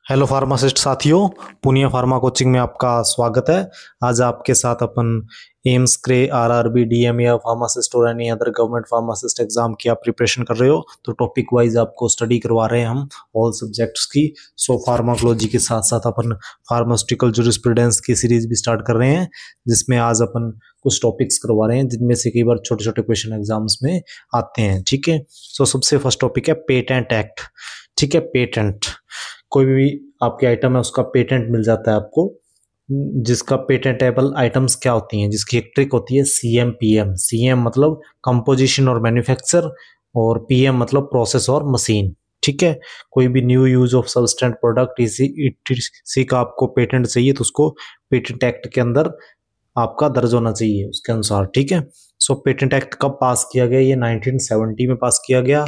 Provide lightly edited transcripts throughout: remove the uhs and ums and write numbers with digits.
Hello pharmacist साथियों, Punia pharma coaching में आपका स्वागत है। आज आपके साथ अपन एम्स क्रे आरआरबी डीएम या फार्मासिस्ट और any other government pharmacist exam की आप प्रिपरेशन कर रहे हो तो टॉपिक वाइज आपको स्टडी करवा रहे हैं हम ऑल सब्जेक्ट्स की। सो फार्माकोलॉजी के साथ साथ अपन फार्मास्यूटिकल जूरिस्प्रूडेंस की सीरीज भी स्टार्ट कर रहे हैं, जिसमें आज अपन कुछ टॉपिक्स करवा रहे हैं जिनमें से कई बार छोटे छोटे क्वेश्चन एग्जाम्स में आते हैं। ठीक है, सो सबसे फर्स्ट टॉपिक है पेटेंट एक्ट। ठीक है, पेटेंट कोई भी आपके आइटम है उसका पेटेंट मिल जाता है आपको, जिसका पेटेंटेबल आइटम्स क्या होती हैं, जिसकी एक ट्रिक होती है सीएम पीएम। सीएम मतलब कंपोजिशन और मैन्युफैक्चर, और पीएम मतलब प्रोसेस और मशीन। ठीक है, कोई भी न्यू यूज ऑफ सब्सटेंट प्रोडक्ट इसी का आपको पेटेंट चाहिए तो उसको पेटेंट एक्ट के अंदर आपका दर्ज होना चाहिए उसके अनुसार। ठीक है, सो पेटेंट एक्ट कब पास किया गया? ये 1970 में पास किया गया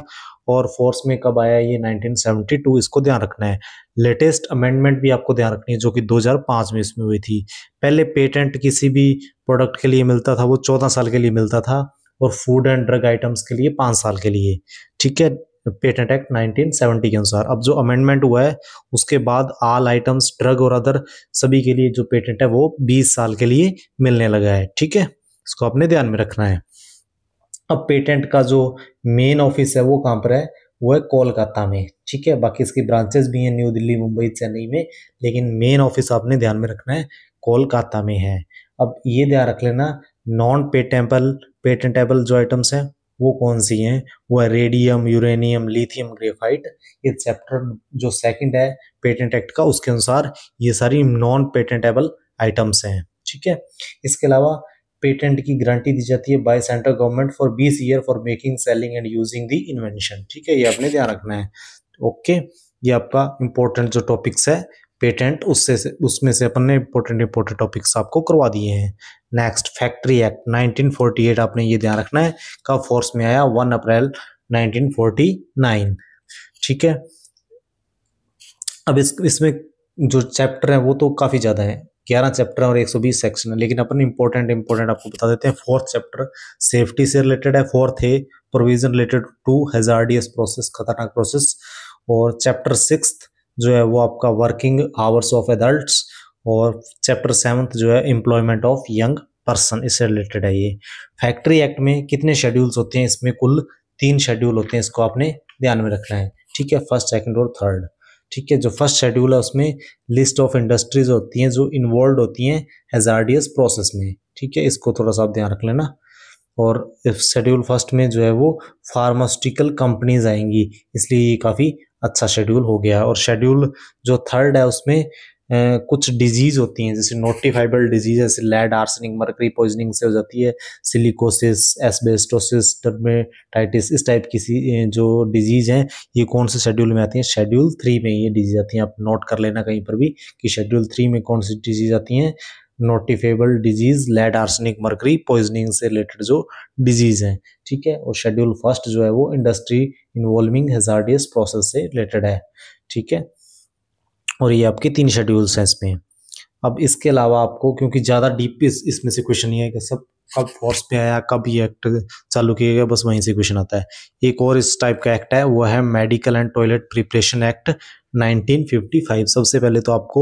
और फोर्स में कब आया? ये 1972। इसको ध्यान रखना है। लेटेस्ट अमेंडमेंट भी आपको ध्यान रखनी है जो कि 2005 में इसमें हुई थी। पहले पेटेंट किसी भी प्रोडक्ट के लिए मिलता था वो 14 साल के लिए मिलता था, और फूड एंड ड्रग आइटम्स के लिए 5 साल के लिए। ठीक है, पेटेंट एक्ट 1970 के अनुसार। अब जो अमेंडमेंट हुआ है उसके बाद ऑल आइटम्स ड्रग और अदर सभी के लिए जो पेटेंट है वो 20 साल के लिए मिलने लगा है। ठीक है, इसको अपने ध्यान में रखना है। अब पेटेंट का जो मेन ऑफिस है वो कहाँ पर है? वो है कोलकाता में। ठीक है, बाकी इसकी ब्रांचेस भी हैं न्यू दिल्ली, मुंबई, चेन्नई में, लेकिन मेन ऑफिस आपने ध्यान में रखना है कोलकाता में है। अब ये ध्यान रख लेना, नॉन पेटेंटेबल जो आइटम्स हैं वो कौन सी हैं? वो है रेडियम, यूरेनियम, लिथियम, ग्रेफाइट। ये चैप्टर जो सेकंड है पेटेंट एक्ट का, उसके अनुसार ये सारी नॉन पेटेंटेबल आइटम्स हैं। ठीक है, इसके अलावा पेटेंट की गारंटी दी जाती है by central government for 20 year for making, selling and using the invention. ठीक है, ये आपने ध्यान रखना है। ओके, ये आपका इंपॉर्टेंट जो टॉपिक्स है पेटेंट, उसमें से अपन ने इंपॉर्टेंट टॉपिक्स आपको करवा दिए हैं। नेक्स्ट, फैक्ट्री एक्ट 1948, आपने ये ध्यान रखना है कब फोर्स में आया? 1 अप्रैल 1949। ठीक है, अब इसमें जो चैप्टर है वो तो काफी ज्यादा है, 11 चैप्टर और 120 सेक्शन है, लेकिन अपन इंपॉर्टेंट आपको बता देते हैं। फोर्थ चैप्टर सेफ्टी से रिलेटेड है। फोर्थ है provision related to hazardous process, खतरनाक प्रोसेस। और चैप्टर 6 जो है वो आपका वर्किंग आवर्स ऑफ एडल्ट्स। और चैप्टर 7 जो है एम्प्लॉयमेंट ऑफ यंग पर्सन, इससे रिलेटेड है ये। फैक्ट्री एक्ट में कितने शेड्यूल्स होते हैं? इसमें कुल 3 शेड्यूल होते हैं, इसको आपने ध्यान में रखना है। ठीक है, फर्स्ट, सेकंड और थर्ड। ठीक है, जो फर्स्ट शेड्यूल है उसमें लिस्ट ऑफ इंडस्ट्रीज होती हैं जो इन्वॉल्व होती हैं हैजार्डियस प्रोसेस में। ठीक है, इसको थोड़ा सा आप ध्यान रख लेना। और शेड्यूल फर्स्ट में जो है वो फार्मास्यूटिकल कंपनीज आएंगी, इसलिए ये काफी अच्छा शेड्यूल हो गया। और शेड्यूल जो थर्ड है उसमें कुछ डिजीज होती हैं, जैसे नोटिफाइबल डिजीज, जैसे लेड, आर्सेनिक, मर्करी पॉइजनिंग से हो जाती है, सिलिकोसिस, एस्बेस्टोसिस, डर्मेटाइटिस, इस टाइप की जो डिजीज हैं ये कौन से शेड्यूल में आती हैं? शेड्यूल 3 में ये डिजीज आती हैं। आप नोट कर लेना कहीं पर भी कि शेड्यूल 3 में कौन सी डिजीज आती हैं। Notifiable disease, lead, arsenic, mercury poisoning से रिलेटेड जो डिजीज हैं। ठीक है, और शेड्यूल फर्स्ट जो है वो इंडस्ट्री इन्वॉल्विंग हैजार्डियस प्रोसेस से रिलेटेड है। ठीक है, और ये आपके 3 शेड्यूल्स हैं इसमें। अब इसके अलावा आपको, क्योंकि ज़्यादा डीप इसमें से क्वेश्चन नहीं है कि सब कब फोर्स पे आया, कब ये एक्ट चालू किया गया, बस वहीं से क्वेश्चन आता है। एक और इस टाइप का एक्ट है, वो है medical and toilet preparation act 1955। सबसे पहले तो आपको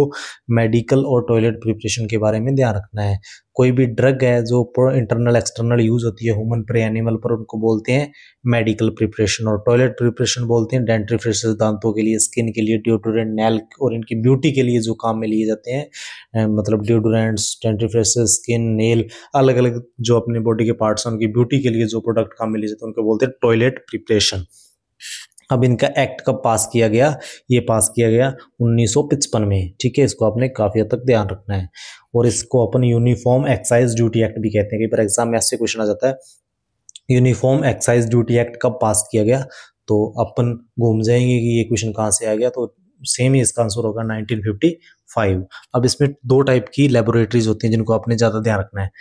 मेडिकल और टॉयलेट प्रिपरेशन के बारे में ध्यान रखना है। कोई भी ड्रग है जो इंटरनल एक्सटर्नल यूज होती है ह्यूमन पर, एनिमल पर, उनको बोलते हैं मेडिकल प्रिपरेशन। और टॉयलेट प्रिपरेशन बोलते हैं डेंटिफ्रिसेस, दांतों के लिए, स्किन के लिए, डिओड्रेंट, नेल और इनकी ब्यूटी के लिए जो काम में लिए जाते हैं, मतलब डिओड्रेंट्स, डेंटिफ्रिसेस, स्किन, नेल, अलग अलग जो अपने बॉडी के पार्ट्स हैं उनकी ब्यूटी के लिए जो प्रोडक्ट काम में लिए जाते हैं उनको बोलते हैं टॉयलेट प्रिपरेशन। अब इनका एक्ट कब पास किया गया? ये पास किया गया 1955 में। ठीक है, इसको आपने काफी हद तक ध्यान रखना है। और इसको अपन यूनिफॉर्म एक्साइज ड्यूटी एक्ट भी कहते हैं। कई बार एग्जाम में ऐसे क्वेश्चन आ जाता है, यूनिफॉर्म एक्साइज ड्यूटी एक्ट कब पास किया गया? तो अपन घूम जाएंगे कि ये क्वेश्चन कहाँ से आ गया, तो सेम ही इसका आंसर होगा 1955। अब इसमें 2 टाइप की लेबोरेटरीज होती हैं जिनको आपने ज्यादा ध्यान रखना है।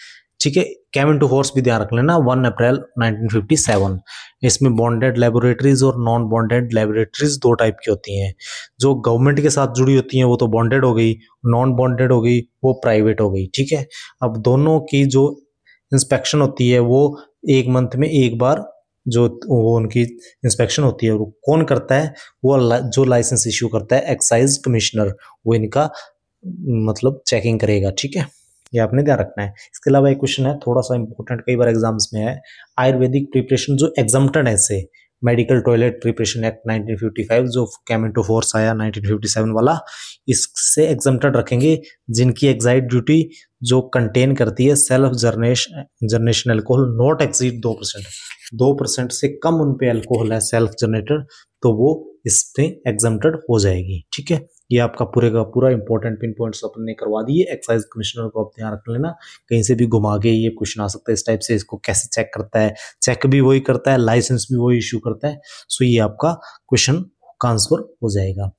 ठीक है, कैम इनटू फोर्स भी ध्यान रख लेना, 1 अप्रैल 1957। इसमें बॉन्डेड लेबोरेटरीज और नॉन बॉन्डेड लेबोरेटरीज 2 टाइप की होती हैं। जो गवर्नमेंट के साथ जुड़ी होती हैं वो तो बॉन्डेड हो गई, नॉन बॉन्डेड हो गई वो प्राइवेट हो गई। ठीक है, अब दोनों की जो इंस्पेक्शन होती है वो 1 मंथ में 1 बार जो वो उनकी इंस्पेक्शन होती है वो कौन करता है, वो जो लाइसेंस इश्यू करता है एक्साइज कमिश्नर, वो इनका मतलब चेकिंग करेगा। ठीक है, ये आपने ध्यान रखना है। इसके अलावा एक क्वेश्चन है थोड़ा सा इंपॉर्टेंट, कई बार एग्जाम्स में है, आयुर्वेदिक प्रिपरेशन जो एग्जम्प्टेड है से मेडिकल टॉयलेट प्रिपरेशन एक्ट 1955 जो केम इनटू फोर्स आया 1957 वाला, इससे एग्जम्प्टेड रखेंगे जिनकी एग्जाइट ड्यूटी जो कंटेन करती है self generation alcohol not exceed 2%, 2% से कम उन पे अल्कोहल है सेल्फ जनरेटेड, तो वो इसमें एग्जम्प्टेड हो जाएगी। ठीक है, ये आपका पूरे का पूरा इंपॉर्टेंट पिन पॉइंट्स अपन ने करवा दिए। एक्साइज कमिश्नर को आप ध्यान रख लेना, कहीं से भी घुमा के ये क्वेश्चन आ सकता है इस टाइप से, इसको कैसे चेक करता है, चेक भी वही करता है, लाइसेंस भी वही इशू करता है। सो ये आपका क्वेश्चन का आंसर हो जाएगा,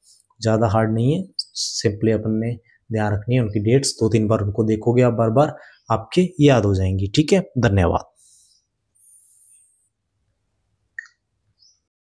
ज़्यादा हार्ड नहीं है, सिंपली अपन ने ध्यान रखनी है। उनकी डेट्स 2-3 बार उनको देखोगे आप बार बार, आपके याद हो जाएंगी। ठीक है, धन्यवाद।